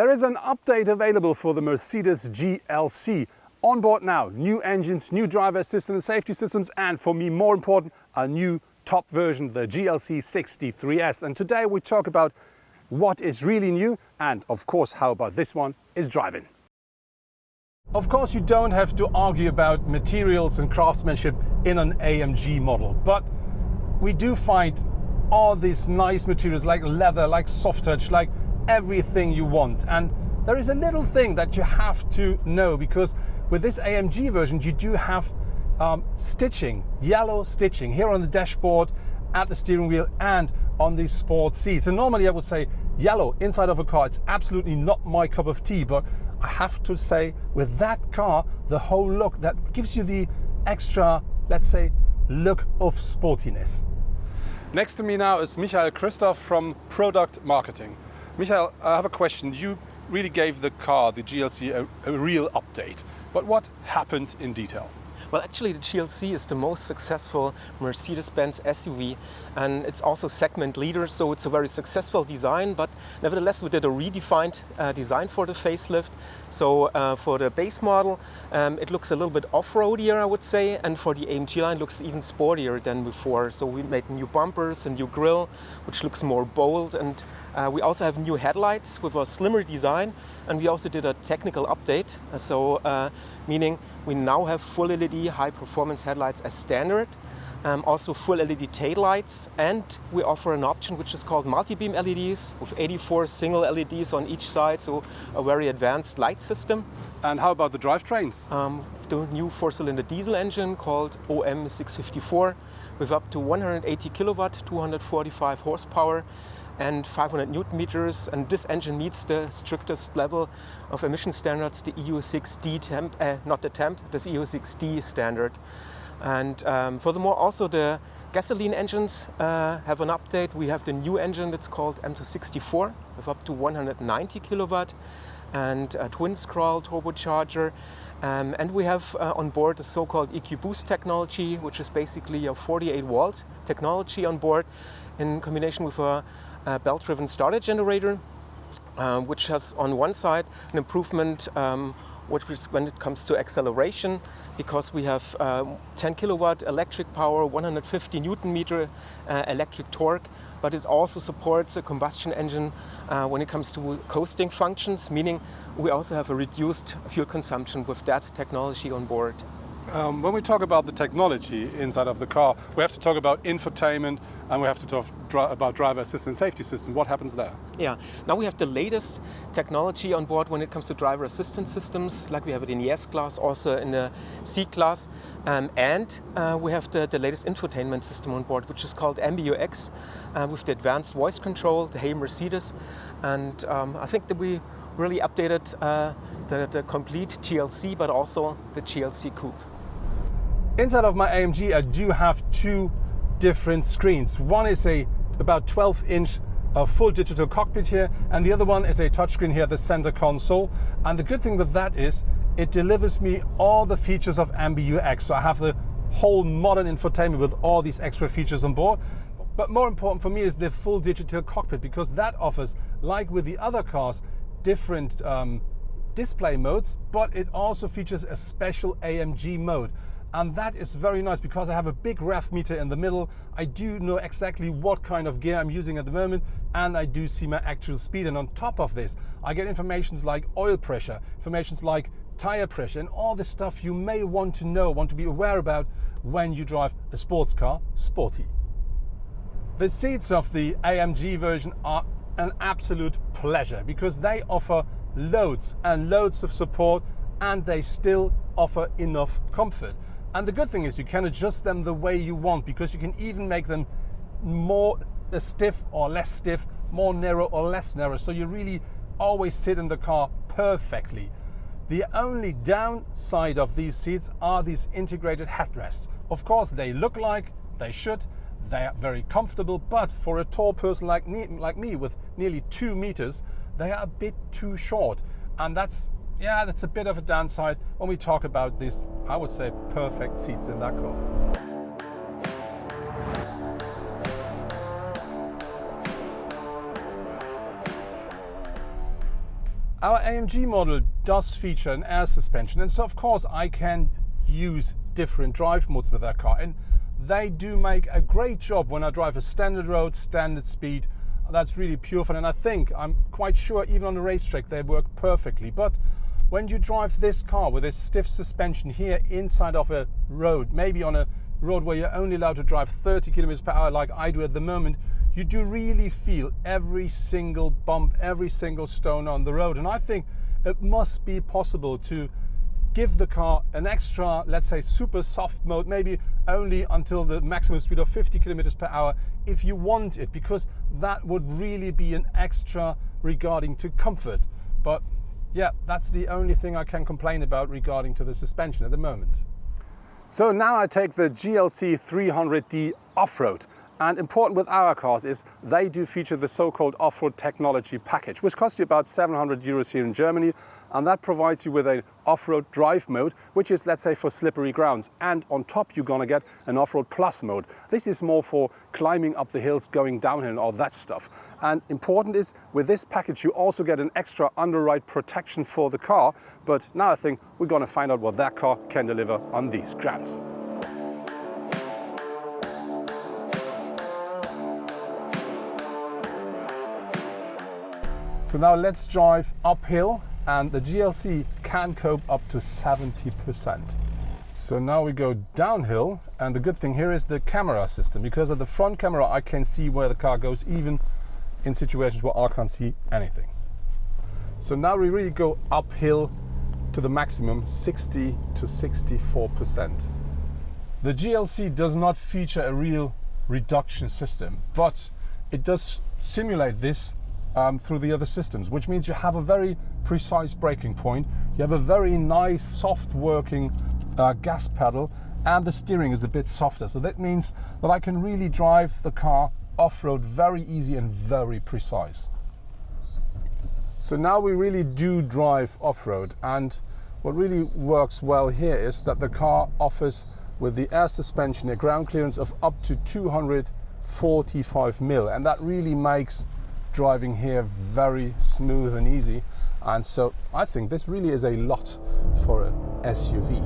There is an update available for the Mercedes GLC. On board now, new engines, new driver assistance and safety systems, and for me more important, a new top version, the GLC 63S. And today we talk about what is really new and of course how about this one is driving. Of course you don't have to argue about materials and craftsmanship in an AMG model, but we do find all these nice materials like leather, like soft touch, like everything you want. And there is a little thing that you have to know, because with this AMG version you do have stitching, yellow stitching here on the dashboard, at the steering wheel and on these sport seats. And normally I would say yellow inside of a car, it's absolutely not my cup of tea, but I have to say with that car, the whole look that gives you the extra, let's say, look of sportiness. Next to me now is Michael Christoph from Product Marketing. Michael, I have a question. You really gave the car, the GLC, a real update. But what happened in detail? Well, actually the GLC is the most successful Mercedes-Benz SUV, and it's also segment leader, so it's a very successful design, but nevertheless we did a redefined design for the facelift. So for the base model it looks a little bit off-roadier, I would say, and for the AMG line it looks even sportier than before. So we made new bumpers, a new grille, which looks more bold, and we also have new headlights with a slimmer design, and we also did a technical update, so meaning we now have full LED high performance headlights as standard, also full LED tail lights, and we offer an option which is called multi-beam LEDs with 84 single LEDs on each side, so a very advanced light system. And how about the drivetrains? The new 4-cylinder diesel engine called OM654 with up to 180 kilowatt, 245 horsepower and 500 Newton meters, and this engine meets the strictest level of emission standards, the EU6D the EU6D standard. And furthermore, also the gasoline engines have an update. We have the new engine that's called M264 with up to 190 kilowatt and a twin scroll turbocharger. And we have on board the so-called EQ Boost technology, which is basically a 48 volt technology on board in combination with a belt-driven starter generator, which has on one side an improvement when it comes to acceleration, because we have 10 kilowatt electric power, 150 Newton meter electric torque, but it also supports a combustion engine when it comes to coasting functions, meaning we also have a reduced fuel consumption with that technology on board. When we talk about the technology inside of the car, we have to talk about infotainment and we have to talk about driver assistance safety system. What happens there? Yeah, now we have the latest technology on board when it comes to driver assistance systems, like we have it in the S-Class, also in the C-Class. And we have the latest infotainment system on board, which is called MBUX, with the advanced voice control, the Hey Mercedes. And I think that we really updated the complete GLC, but also the GLC Coupe. Inside of my AMG, I do have two different screens. One is a about 12-inch full digital cockpit here, and the other one is a touchscreen here at the center console. And the good thing with that is it delivers me all the features of MBUX. So I have the whole modern infotainment with all these extra features on board. But more important for me is the full digital cockpit, because that offers, like with the other cars, different display modes, but it also features a special AMG mode. And that is very nice because I have a big ref meter in the middle. I do know exactly what kind of gear I'm using at the moment, and I do see my actual speed. And on top of this, I get informations like oil pressure, informations like tire pressure, and all the stuff you may want to know, want to be aware about when you drive a sports car, sporty. The seats of the AMG version are an absolute pleasure because they offer loads and loads of support, and they still offer enough comfort. And the good thing is you can adjust them the way you want, because you can even make them more stiff or less stiff, more narrow or less narrow, so you really always sit in the car perfectly. The only downside of these seats are these integrated headrests. Of course they look like they should, they are very comfortable, but for a tall person like me with nearly 2 meters, they are a bit too short. And that's a bit of a downside when we talk about these, I would say, perfect seats in that car. Our AMG model does feature an air suspension, and so of course I can use different drive modes with that car, and they do make a great job when I drive a standard road, standard speed. That's really pure fun, and I'm quite sure even on the racetrack they work perfectly. But when you drive this car with this stiff suspension here inside of a road, maybe on a road where you're only allowed to drive 30 kilometers per hour like I do at the moment, you do really feel every single bump, every single stone on the road. And I think it must be possible to give the car an extra, let's say, super soft mode, maybe only until the maximum speed of 50 kilometers per hour if you want it, because that would really be an extra regarding to comfort. But yeah, that's the only thing I can complain about regarding to the suspension at the moment. So now I take the GLC 300D off-road. And important with our cars is they do feature the so-called off-road technology package, which costs you about 700 euros here in Germany. And that provides you with an off-road drive mode, which is, let's say, for slippery grounds. And on top, you're gonna get an off-road plus mode. This is more for climbing up the hills, going downhill and all that stuff. And important is, with this package, you also get an extra underride protection for the car. But now I think we're gonna find out what that car can deliver on these grounds. So now let's drive uphill, and the GLC can cope up to 70%. So now we go downhill, and the good thing here is the camera system, because at the front camera I can see where the car goes, even in situations where I can't see anything. So now we really go uphill to the maximum 60 to 64%. The GLC does not feature a real reduction system, but it does simulate this through the other systems, which means you have a very precise braking point, you have a very nice soft working gas pedal, and the steering is a bit softer. So that means that I can really drive the car off-road very easy and very precise. So now we really do drive off-road, and what really works well here is that the car offers, with the air suspension, a ground clearance of up to 245 mil, and that really makes driving here very smooth and easy. And so I think this really is a lot for an SUV.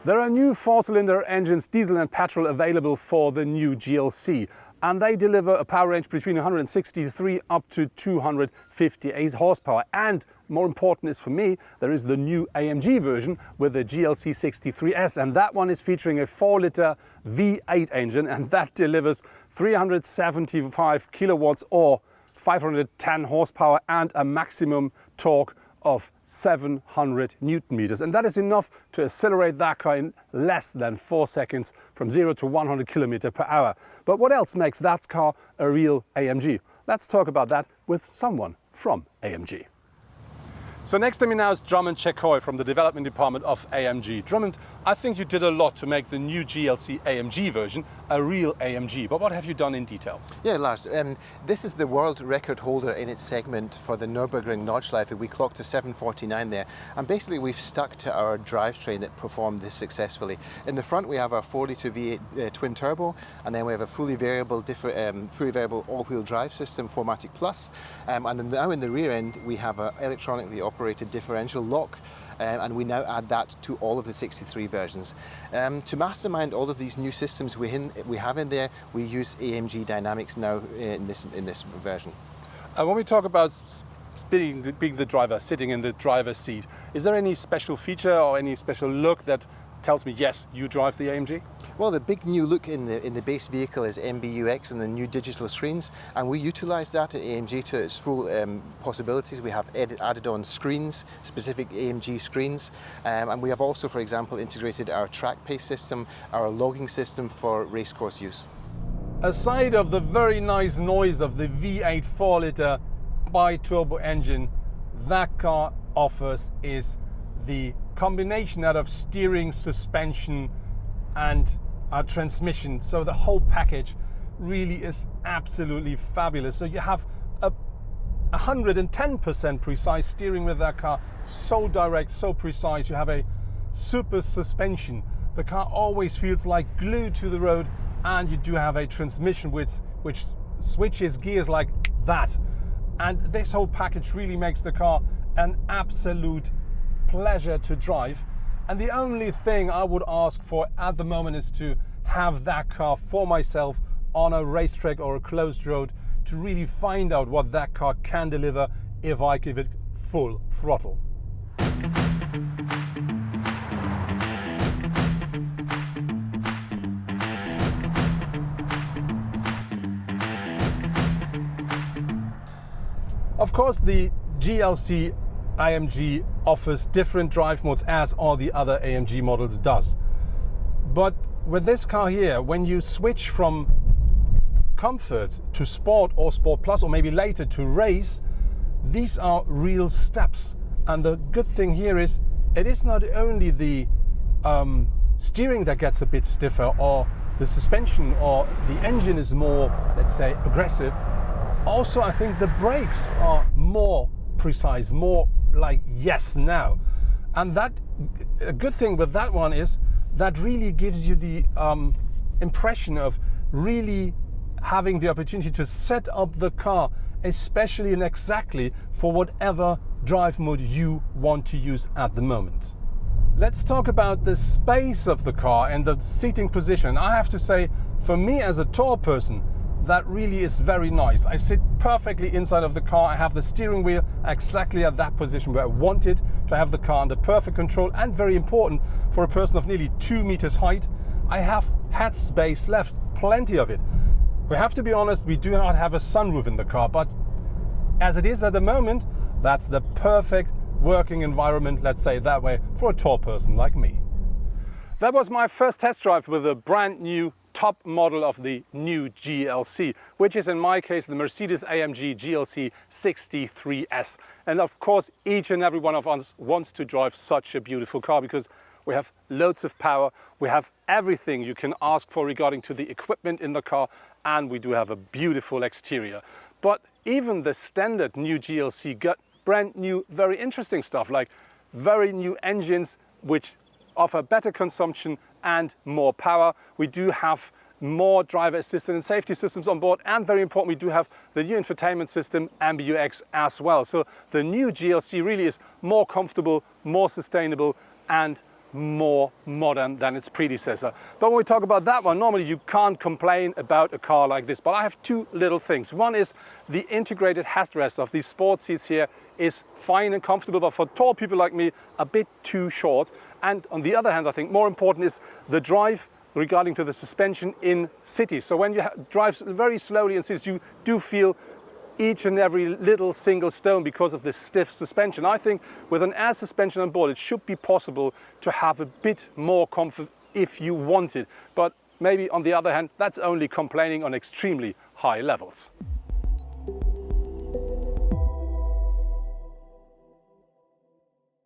There are new 4-cylinder engines, diesel and petrol, available for the new GLC, and they deliver a power range between 163 up to 258 horsepower. And more important is, for me, there is the new AMG version with the GLC 63S, and that one is featuring a 4-liter V8 engine, and that delivers 375 kilowatts or 510 horsepower and a maximum torque of 700 Newton meters. And that is enough to accelerate that car in less than 4 seconds from 0 to 100 kilometers per hour. But what else makes that car a real AMG? Let's talk about that with someone from AMG. So next to me now is Drummond Chekoy from the development department of AMG. Drummond, I think you did a lot to make the new GLC AMG version a real AMG, but what have you done in detail? Yeah, Lars, this is the world record holder in its segment for the Nürburgring Nordschleife. We clocked a 7:49 there, and basically we've stuck to our drivetrain that performed this successfully. In the front we have our 4-liter V8 twin turbo, and then we have a fully variable all-wheel drive system, 4MATIC Plus, and now in the rear end we have an electronically operated differential lock, and we now add that to all of the 63 versions. To mastermind all of these new systems we have in there, we use AMG Dynamics now in this version. When we talk about being the driver, sitting in the driver's seat, is there any special feature or any special look that tells me, yes, you drive the AMG? Well, the big new look in the base vehicle is MBUX and the new digital screens, and we utilize that at AMG to its full possibilities. We have added on screens, specific AMG screens, and we have also, for example, integrated our track pace system, our logging system for racecourse use. Aside of the very nice noise of the V8 4-liter Biturbo engine, that car offers is the combination out of steering, suspension and transmission. So the whole package really is absolutely fabulous. So you have a 110% precise steering with that car, so direct, so precise. You have a super suspension. The car always feels like glued to the road, and you do have a transmission which switches gears like that. And this whole package really makes the car an absolute pleasure to drive. And the only thing I would ask for at the moment is to have that car for myself on a racetrack or a closed road to really find out what that car can deliver if I give it full throttle. Of course, the GLC AMG offers different drive modes as all the other AMG models does. But with this car here, when you switch from comfort to sport or sport plus, or maybe later to race, these are real steps. And the good thing here is it is not only the steering that gets a bit stiffer, or the suspension or the engine is more, let's say, aggressive. Also, I think the brakes are more precise, more like yes now. And that a good thing with that one is that really gives you the impression of really having the opportunity to set up the car especially and exactly for whatever drive mode you want to use at the moment. Let's talk about the space of the car and the seating position. I have to say, for me as a tall person, that really is very nice. I sit perfectly inside of the car. I have the steering wheel exactly at that position where I wanted to have the car under perfect control, and very important for a person of nearly 2 meters height, I have head space left, plenty of it. We have to be honest, we do not have a sunroof in the car, but as it is at the moment, that's the perfect working environment, let's say it that way, for a tall person like me. That was my first test drive with a brand new top model of the new GLC, which is in my case the Mercedes-AMG GLC 63S. And of course, each and every one of us wants to drive such a beautiful car because we have loads of power, we have everything you can ask for regarding to the equipment in the car, and we do have a beautiful exterior. But even the standard new GLC got brand new, very interesting stuff, like very new engines which offer better consumption and more power. We do have more driver assistance and safety systems on board, and very important, we do have the new infotainment system MBUX as well. So the new GLC really is more comfortable, more sustainable, and more modern than its predecessor. But when we talk about that one, normally you can't complain about a car like this, but I have two little things. One is the integrated headrest of these sports seats here is fine and comfortable, but for tall people like me, a bit too short. And on the other hand, I think more important is the drive regarding to the suspension in cities. So when you drive very slowly in cities, you do feel each and every little single stone because of the stiff suspension. I think with an air suspension on board, it should be possible to have a bit more comfort if you want it. But maybe on the other hand, that's only complaining on extremely high levels.